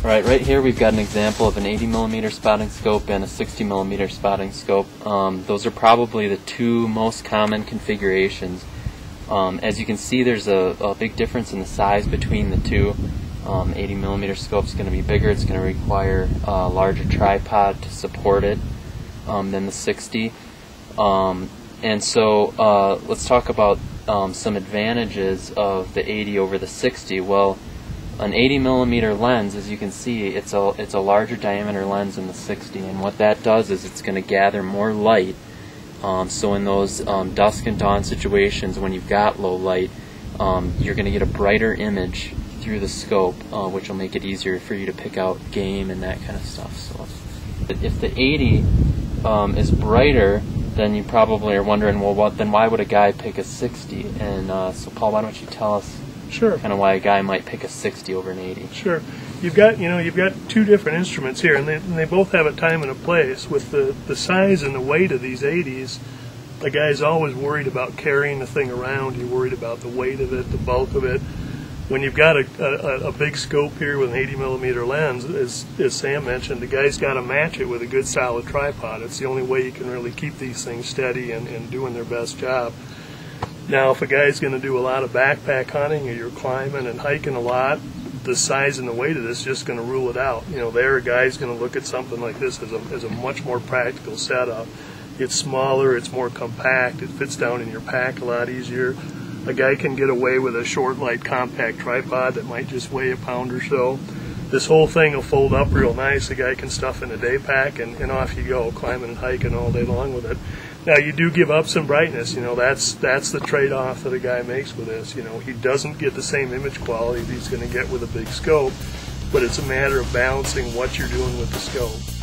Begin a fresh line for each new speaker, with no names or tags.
Alright, right here we've got an example of an 80mm spotting scope and a 60mm spotting scope. Those are probably the two most common configurations. As you can see, there's a big difference in the size between the two. 80mm scope is going to be bigger. It's going to require a larger tripod to support it than the 60. And so let's talk about some advantages of the 80 over the 60. Well, an 80mm lens, as you can see, it's a larger diameter lens than the 60, and what that does is it's going to gather more light. So in those dusk and dawn situations when you've got low light, you're going to get a brighter image through the scope, which will make it easier for you to pick out game and that kind of stuff. So if the 80 is brighter, then you probably are wondering, well, then why would a guy pick a 60? And so Paul, why don't you tell us
Sure.
kind of why a guy might pick a 60 over an 80?
Sure. You've got two different instruments here, and they both have a time and a place. With the size and the weight of these 80s, the guy's always worried about carrying the thing around. You're worried about the weight of it, the bulk of it. When you've got a big scope here with an 80mm lens, as Sam mentioned, the guy's got to match it with a good solid tripod. It's the only way you can really keep these things steady and doing their best job. Now, if a guy's going to do a lot of backpack hunting or you're climbing and hiking a lot, the size and the weight of this is just going to rule it out. There a guy's going to look at something like this as a much more practical setup. It's smaller, it's more compact, it fits down in your pack a lot easier. A guy can get away with a short, light, compact tripod that might just weigh a pound or so. This whole thing will fold up real nice. A guy can stuff in a day pack and off you go, climbing and hiking all day long with it. Now, you do give up some brightness. That's the trade-off that a guy makes with this. He doesn't get the same image quality that he's going to get with a big scope, but it's a matter of balancing what you're doing with the scope.